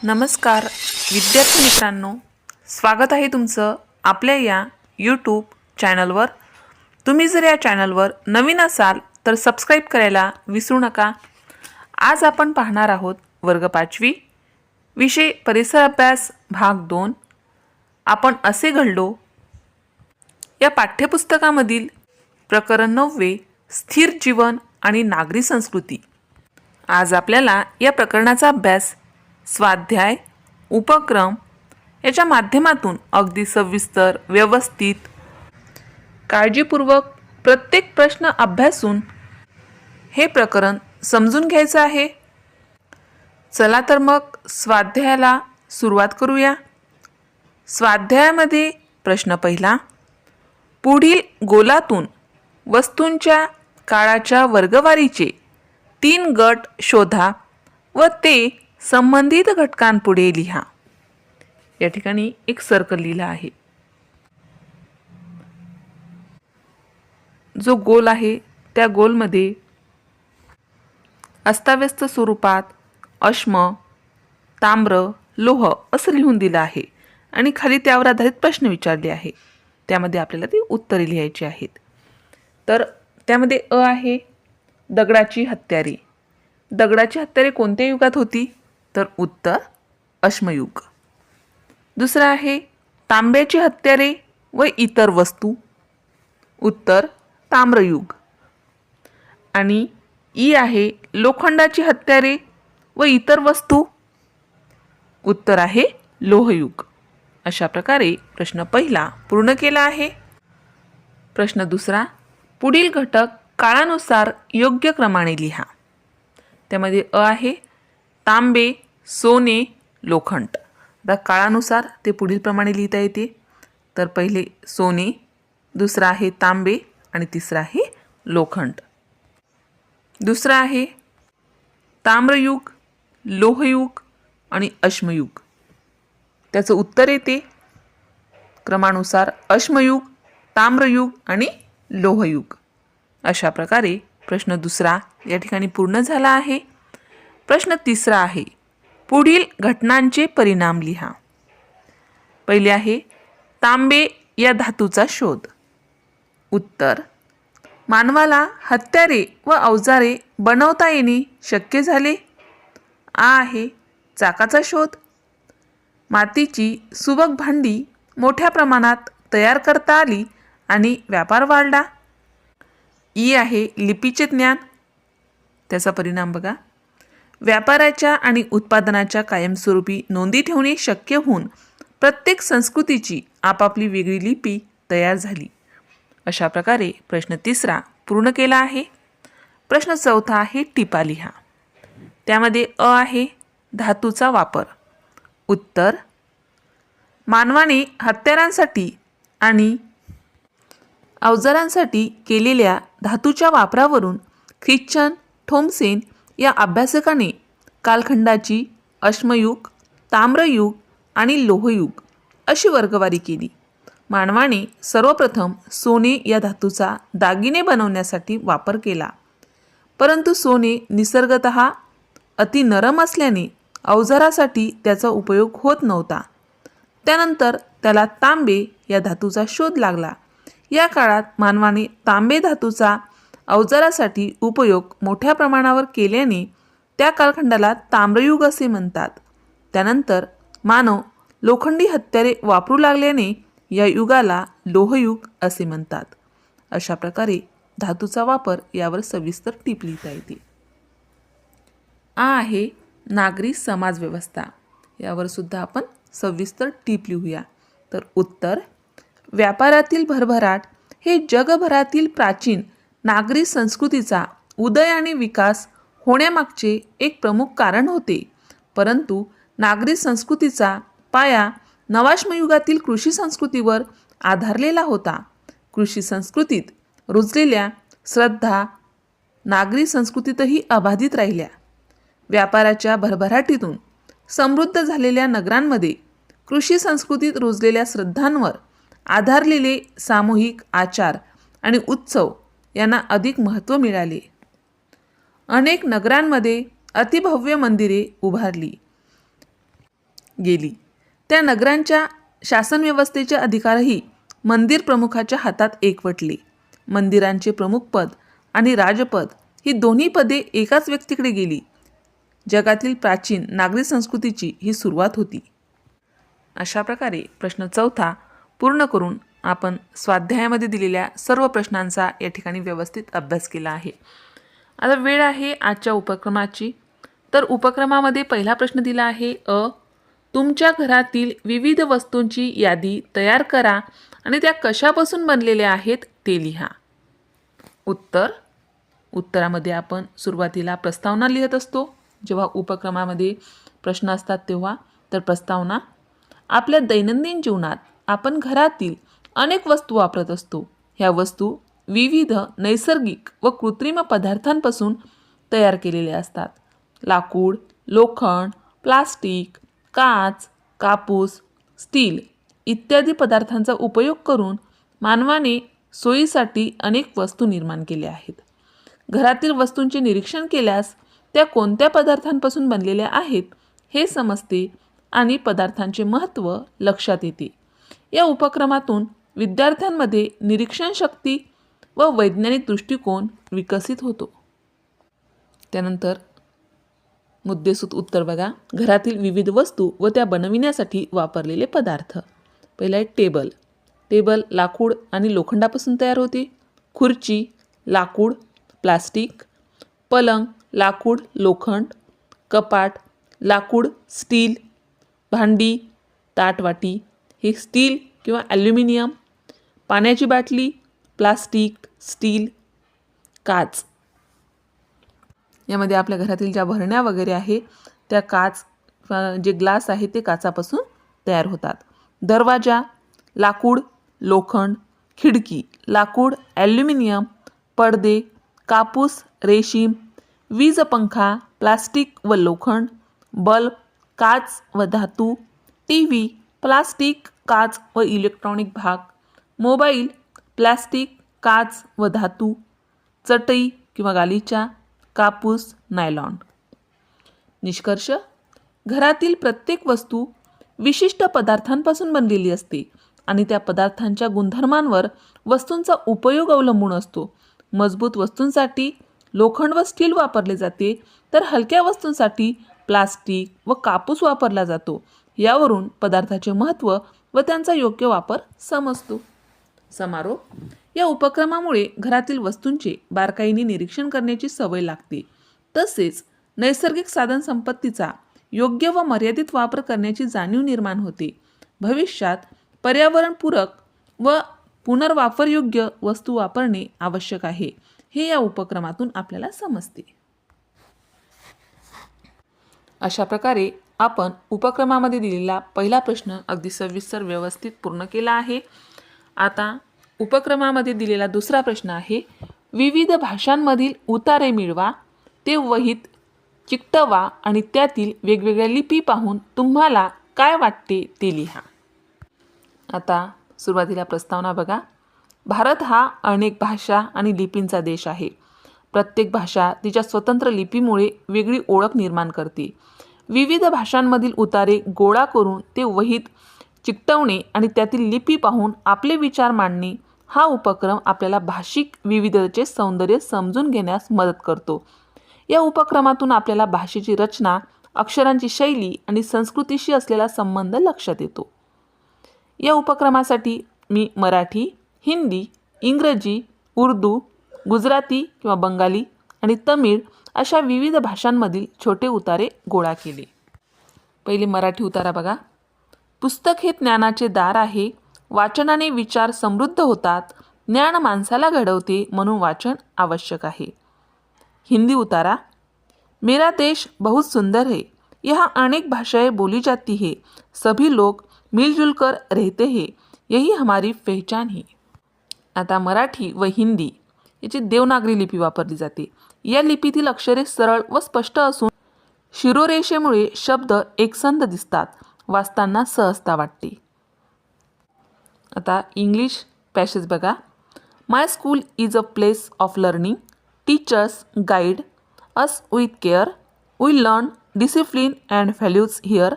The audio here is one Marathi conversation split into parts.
नमस्कार विद्यार्थी मित्रांनो, स्वागत आहे तुमचं आपल्या या यूट्यूब चॅनलवर। तुम्ही जर या चॅनलवर नवीन असाल तर सबस्क्राईब करायला विसरू नका। आज आपण पाहणार आहोत वर्ग 5वी विषय परिसर अभ्यास भाग 2। आपण असे घडलो या पाठ्यपुस्तकामधील प्रकरण 9 स्थिर जीवन आणि नागरी संस्कृती। आज आपल्याला या प्रकरणाचा अभ्यास स्वाध्याय उपक्रम याच्या माध्यमातून अगदी सविस्तर व्यवस्थित काळजीपूर्वक प्रत्येक प्रश्न अभ्यासून हे प्रकरण समजून घ्यायचं आहे। चला तर मग स्वाध्यायाला सुरुवात करूया। स्वाध्यायामध्ये प्रश्न पहिला, पुढील गोलातून वस्तूंच्या काळाच्या वर्गवारीचे 3 गट शोधा व ते संबंधित घटकांपुढे लिहा। या ठिकाणी एक सर्कल लिहिला आहे। जो गोल आहे त्या गोलमध्ये अस्ताव्यस्त स्वरूपात अश्म, ताम्र, लोह असं लिहून दिलं आहे आणि खाली त्यावर आधारित प्रश्न विचारले आहे। त्यामध्ये आपल्याला ती उत्तरे लिहायची आहेत। तर त्यामध्ये अ आहे दगडाची हत्यारे। दगडाची हत्यारे कोणत्या युगात होती? तर उत्तर अश्मयुग। दुसरा आहे तांब्याची हत्यारे व इतर वस्तू। उत्तर ताम्रयुग। आणि ई आहे लोखंडाची हत्यारे व इतर वस्तू। उत्तर आहे लोहयुग। अशा प्रकारे प्रश्न पहिला पूर्ण केला आहे। प्रश्न दुसरा, पुढील घटक काळानुसार योग्य क्रमाने लिहा। त्यामध्ये अ आहे तांबे, सोने, लोखंड। आता काळानुसार ते पुढील प्रमाणे लिहिता येते। तर पहिले सोने, दुसरा आहे तांबे आणि तिसरा आहे लोखंड। दुसरा आहे ताम्रयुग, लोहयुग आणि अश्मयुग। त्याचं उत्तर येते क्रमानुसार अश्मयुग, ताम्रयुग आणि लोहयुग। अशा प्रकारे प्रश्न दुसरा या ठिकाणी पूर्ण झाला आहे। प्रश्न तिसरा आहे पुढील घटनांचे परिणाम लिहा। पहिले आहे तांबे या धातूचा शोध। उत्तर मानवाला हत्यारे व अवजारे बनवता येणे शक्य झाले। आ आहे चाकाचा शोध। मातीची सुबक भांडी मोठ्या प्रमाणात तयार करता आली आणि व्यापार वाढला। ई आहे लिपीचे ज्ञान। त्याचा परिणाम बघा, व्यापाराच्या आणि उत्पादनाच्या कायमस्वरूपी नोंदी ठेवणे शक्य होऊन प्रत्येक संस्कृतीची आपापली वेगळी लिपी तयार झाली। अशा प्रकारे प्रश्न तिसरा पूर्ण केला आहे। प्रश्न चौथा आहे टिपा लिहा। त्यामध्ये अ आहे धातूचा वापर। उत्तर मानवाने हत्यारांसाठी आणि अवजारांसाठी केलेल्या धातूच्या वापरावरून ख्रिश्चन थॉमसन या अभ्यासकाने कालखंडाची अश्मयुग, ताम्रयुग आणि लोहयुग अशी वर्गवारी केली। मानवाने सर्वप्रथम सोने या धातूचा दागिने बनवण्यासाठी वापर केला, परंतु सोने निसर्गतः अति नरम असल्याने अवजारासाठी त्याचा उपयोग होत नव्हता। त्यानंतर त्याला तांबे या धातूचा शोध लागला। या काळात मानवाने तांबे धातूचा अवजारासाठी उपयोग मोठ्या प्रमाणावर केल्याने त्या कालखंडाला ताम्रयुग असे म्हणतात। त्यानंतर मानव लोखंडी हत्यारे वापरू लागल्याने या युगाला लोहयुग असे म्हणतात। अशा प्रकारे धातूचा वापर यावर सविस्तर टीप लिहिता येते। आ आहे नागरी समाज व्यवस्था। यावर सुद्धा आपण सविस्तर टीप लिहूया। तर उत्तर व्यापारातील भरभराट हे जगभरातील प्राचीन नागरी संस्कृतीचा उदय आणि विकास होण्यामागचे एक प्रमुख कारण होते, परंतु नागरी संस्कृतीचा पाया नवाश्मयुगातील कृषी संस्कृतीवर आधारलेला होता। कृषी संस्कृतीत रुजलेल्या श्रद्धा नागरी संस्कृतीतही अबाधित राहिल्या। व्यापाराच्या भरभराटीतून समृद्ध झालेल्या नगरांमध्ये कृषी संस्कृतीत रुजलेल्या श्रद्धांवर आधारलेले सामूहिक आचार आणि उत्सव यांना अधिक महत्त्व मिळाले। अनेक नगरांमध्ये अतिभव्य मंदिरे उभारली। गेली. त्या नगरांच्या शासनव्यवस्थेचे अधिकारही मंदिर प्रमुखाच्या हातात एकवटले. मंदिरांचे प्रमुखपद आणि राजपद ही दोन्ही पदे एकाच व्यक्तीकडे गेली. जगातील प्राचीन नागरी संस्कृतीची ही सुरुवात होती. अशा प्रकारे प्रश्न 4 पूर्ण करून आपण स्वाध्यायामध्ये दिलेल्या सर्व प्रश्नांचा या ठिकाणी व्यवस्थित अभ्यास केला आहे. आता वेळ आहे आजच्या उपक्रमाची. तर उपक्रमामध्ये पहिला प्रश्न दिला आहे तुमच्या घरातील विविध वस्तूंची यादी तयार करा आणि त्या कशापासून बनलेल्या आहेत ते लिहा. उत्तरामध्ये आपण सुरुवातीला प्रस्तावना लिहित असतो. जेव्हा उपक्रमामध्ये प्रश्न असतात तेव्हा तर प्रस्तावना. आपल्या दैनंदिन जीवनात आपण घरातील अनेक वस्तू वापरत असतो. ह्या वस्तू विविध नैसर्गिक व कृत्रिम पदार्थांपासून तयार केलेल्या असतात. लाकूड, लोखंड, प्लास्टिक, काच, कापूस, स्टील इत्यादी पदार्थांचा उपयोग करून मानवाने सोयीसाठी अनेक वस्तू निर्माण केल्या आहेत. घरातील वस्तूंचे निरीक्षण केल्यास त्या कोणत्या पदार्थांपासून बनलेल्या आहेत हे समजते आणि पदार्थांचे महत्त्व लक्षात येते. या उपक्रमातून विद्यार्थ्यांमध्ये निरीक्षण शक्ती व वैज्ञानिक दृष्टिकोन विकसित होतो. त्यानंतर मुद्देसूद उत्तर बघा. घरातील विविध वस्तू व त्या बनविण्यासाठी वापरलेले पदार्थ. पहिला आहे टेबल. टेबल लाकूड आणि लोखंडापासून तयार होते. खुर्ची लाकूड, प्लास्टिक. पलंग लाकूड, लोखंड. कपाट लाकूड, स्टील. भांडी ताटवाटी हे स्टील किंवा ॲल्युमिनियम. पाण्याची बाटली प्लास्टिक, स्टील. काच यामध्ये आपल्या घरातील ज्या भरण्या वगैरे आहे त्या काच जे ग्लास आहे ते काचापासून तयार होतात. दरवाजा लाकूड, लोखंड. खिडकी लाकूड, ॲल्युमिनियम. पडदे कापूस, रेशीम. वीज पंखा प्लास्टिक व लोखंड. बल्ब काच व धातू. टीव्ही प्लास्टिक, काच व इलेक्ट्रॉनिक भाग. मोबाईल प्लास्टिक, काच व धातू. चटई किंवा गालिचा कापूस, नायलॉन. निष्कर्ष. घरातील प्रत्येक वस्तू विशिष्ट पदार्थांपासून बनलेली असते आणि त्या पदार्थांच्या गुणधर्मांवर वस्तूंचा उपयोग अवलंबून असतो. मजबूत वस्तूंसाठी लोखंड व स्टील वापरले जाते तर हलक्या वस्तूंसाठी प्लास्टिक व कापूस वापरला जातो. यावरून पदार्थाचे महत्त्व व त्यांचा योग्य वापर समजतो. समारोप. या उपक्रमामुळे घरातील वस्तूंचे बारकाईने निरीक्षण करण्याची सवय लागते. तसेच नैसर्गिक साधनसंपत्तीचा योग्य व मर्यादित वापर करण्याची जाणीव निर्माण होते. भविष्यात पर्यावरणपूरक व पुनर्वापरयोग्य वस्तू वापरणे आवश्यक आहे हे या उपक्रमातून आपल्याला समजते. अशा प्रकारे आपण उपक्रमामध्ये दिलेला पहिला प्रश्न अगदी सविस्तर व्यवस्थित पूर्ण केला आहे. आता उपक्रमामध्ये दिलेला दुसरा प्रश्न आहे. विविध भाषांमधील उतारे मिळवा, ते वहीत चिकटवा आणि त्यातील वेगवेगळ्या लिपी पाहून तुम्हाला काय वाटते ते लिहा. आता सुरुवातीला प्रस्तावना बघा. भारत हा अनेक भाषा आणि लिपींचा देश आहे. प्रत्येक भाषा तिच्या स्वतंत्र लिपीमुळे वेगळी ओळख निर्माण करते. विविध भाषांमधील उतारे गोळा करून ते वहीत चिकटवणे आणि त्यातील लिपी पाहून आपले विचार मांडणे हा उपक्रम आपल्याला भाषिक विविधतेचे सौंदर्य समजून घेण्यास मदत करतो. या उपक्रमातून आपल्याला भाषेची रचना, अक्षरांची शैली आणि संस्कृतीशी असलेला संबंध लक्षात येतो. या उपक्रमासाठी मी मराठी, हिंदी, इंग्रजी, उर्दू, गुजराती किंवा बंगाली आणि तमिळ अशा विविध भाषांमधील छोटे उतारे गोळा केले. पहिले मराठी उतारा बघा. पुस्तक हे ज्ञानाचे दार आहे. वाचनाने विचार समृद्ध होतात. ज्ञान माणसाला घडवते म्हणून वाचन आवश्यक आहे. हिंदी उतारा. मेरा देश बहुत सुंदर है. यहाँ अनेक भाषाएं बोली जाती है. सभी लोग मिलजुल कर रहते हैं. यही हमारी पहचान है. आता मराठी व हिंदी याची देवनागरी लिपी वापरली जाते. या लिपीतील अक्षरे सरळ व स्पष्ट असून शिरोरेषेमुळे शब्द एकसंध दिसतात. वाचताना सहजता वाटते. आता इंग्लिश पॅसेज बघा. My school is a place of learning. Teachers guide us with care. We learn discipline and values here.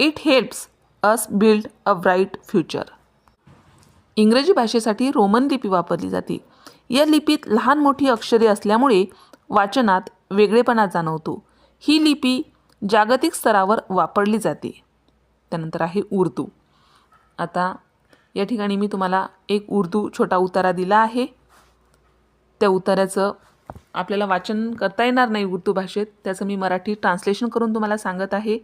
It helps us build a bright future. इंग्रजी भाषेसाठी रोमन लिपी वापरली जाते. या लिपीत लहान मोठी अक्षरे असल्यामुळे वाचनात वेगळेपणा जाणवतो. ही लिपी जागतिक स्तरावर वापरली जाते. त्यानंतर आहे उर्दू. आता या ठिकाणी मी तुम्हाला एक उर्दू छोटा उतारा दिला आहे. त्या उतार्याचं आपल्याला वाचन करता येणार नाही उर्दू भाषेत, त्याचं मी मराठी ट्रान्सलेशन करून तुम्हाला सांगत आहे.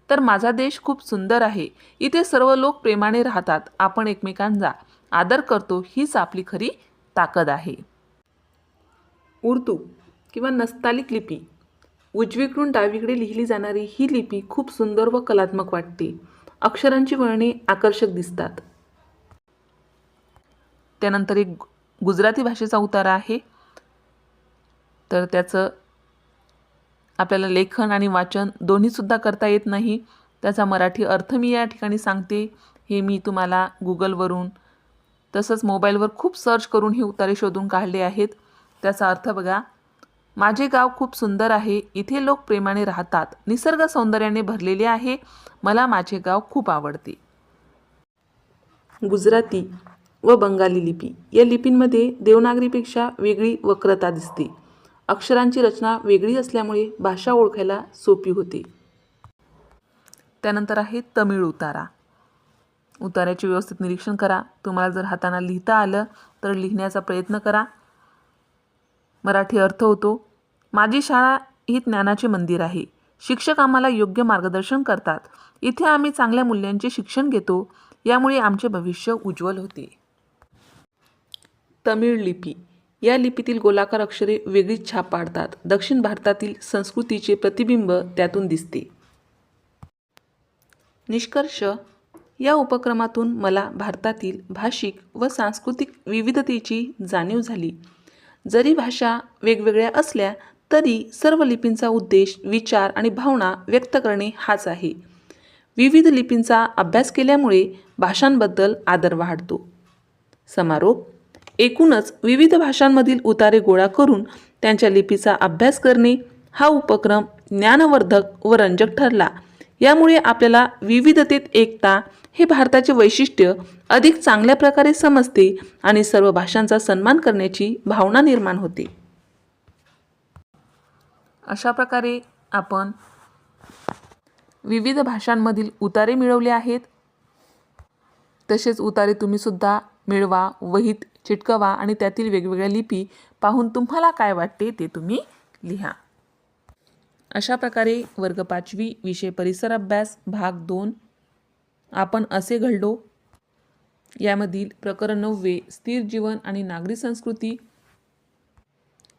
तर माझा देश खूप सुंदर आहे. इथे सर्व लोक प्रेमाने राहतात. आपण एकमेकांचा आदर करतो. हीच आपली खरी ताकद आहे. उर्दू किंवा नस्तालिक लिपी उजवीकडून डावीकडे लिहिली जाणारी ही लिपी खूप सुंदर व कलात्मक वाटते. अक्षरांची वळणे आकर्षक दिसतात. त्यानंतर एक गुजराती भाषेचा उतारा आहे. तर त्याचं आपल्याला लेखन आणि वाचन दोन्हीसुद्धा करता येत नाही. त्याचा मराठी अर्थ मी या ठिकाणी सांगते. हे मी तुम्हाला गुगलवरून तसंच मोबाईलवर खूप सर्च करून हे उतारे शोधून काढले आहेत. त्याचा अर्थ बघा. माझे गाव खूप सुंदर आहे. इथे लोक प्रेमाने राहतात. निसर्ग सौंदर्याने भरलेले आहे. मला माझे गाव खूप आवडते. गुजराती व बंगाली लिपी या लिपींमध्ये देवनागरीपेक्षा वेगळी वक्रता दिसते. अक्षरांची रचना वेगळी असल्यामुळे भाषा ओळखायला सोपी होते. त्यानंतर आहे तमिळ उतारा. उतार्याचे व्यवस्थित निरीक्षण करा. तुम्हाला जर हाताने लिहिता आलं तर लिहिण्याचा प्रयत्न करा. मराठी अर्थ होतो. माझी शाळा ही ज्ञानाचे मंदिर आहे. शिक्षक आम्हाला योग्य मार्गदर्शन करतात. इथे आम्ही चांगल्या मूल्यांचे शिक्षण घेतो. यामुळे आमचे भविष्य उज्ज्वल होते. तमिळ लिपी या लिपीतील गोलाकार अक्षरे वेगळीच छाप पाडतात. दक्षिण भारतातील संस्कृतीचे प्रतिबिंब त्यातून दिसते. निष्कर्ष. या उपक्रमातून मला भारतातील भाषिक व सांस्कृतिक विविधतेची जाणीव झाली. जरी भाषा वेगवेगळ्या असल्या तरी सर्व लिपींचा उद्देश, विचार आणि भावना व्यक्त करणे हाच आहे. विविध लिपींचा अभ्यास केल्यामुळे भाषांबद्दल आदर वाढतो. समारोप. एकूणच विविध भाषांमधील उतारे गोळा करून त्यांच्या लिपीचा अभ्यास करणे हा उपक्रम ज्ञानवर्धक व रंजक ठरला. यामुळे आपल्याला विविधतेत एकता हे भारताचे वैशिष्ट्य अधिक चांगल्या प्रकारे समजते आणि सर्व भाषांचा सन्मान करण्याची भावना निर्माण होते. अशा प्रकारे आपण विविध भाषांमधील उतारे मिळवले आहेत. तसेच उतारे तुम्हीसुद्धा मिळवा, वहीत चिटकवा आणि त्यातील वेगवेगळ्या लिपी पाहून तुम्हाला काय वाटते ते तुम्ही लिहा. अशा प्रकारे वर्ग 5वी विषय परिसर अभ्यास भाग 2 आपण असे घडलो यामधील प्रकरण 9 स्थिर जीवन आणि नागरी संस्कृती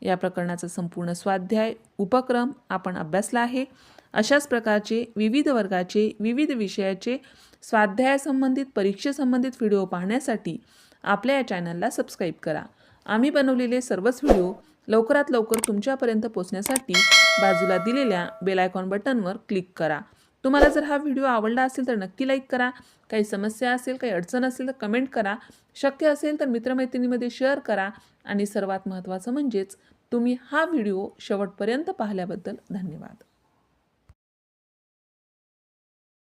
या प्रकरणाचा संपूर्ण स्वाध्याय उपक्रम आपण अभ्यासला आहे. अशाच प्रकारचे विविध वर्गाचे विविध विषयाचे स्वाध्यायासंबंधित परीक्षेसंबंधित व्हिडिओ पाहण्यासाठी आपल्या या चॅनलला सबस्क्राईब करा. आम्ही बनवलेले सर्वच व्हिडिओ लवकरात लवकर तुमच्यापर्यंत पोहोचण्यासाठी बाजूला दिलेल्या बेल आयकॉन बटनवर क्लिक करा. तुम्हाला जर हा व्हिडिओ आवडला असेल तर नक्की लाईक करा. काही समस्या असेल, काही अडचण असेल तर कमेंट करा. शक्य असेल तर मित्रमैत्रिणींमध्ये शेअर करा. आणि सर्वात महत्त्वाचं म्हणजेच तुम्ही हा व्हिडिओ शेवटपर्यंत पाहिल्याबद्दल धन्यवाद.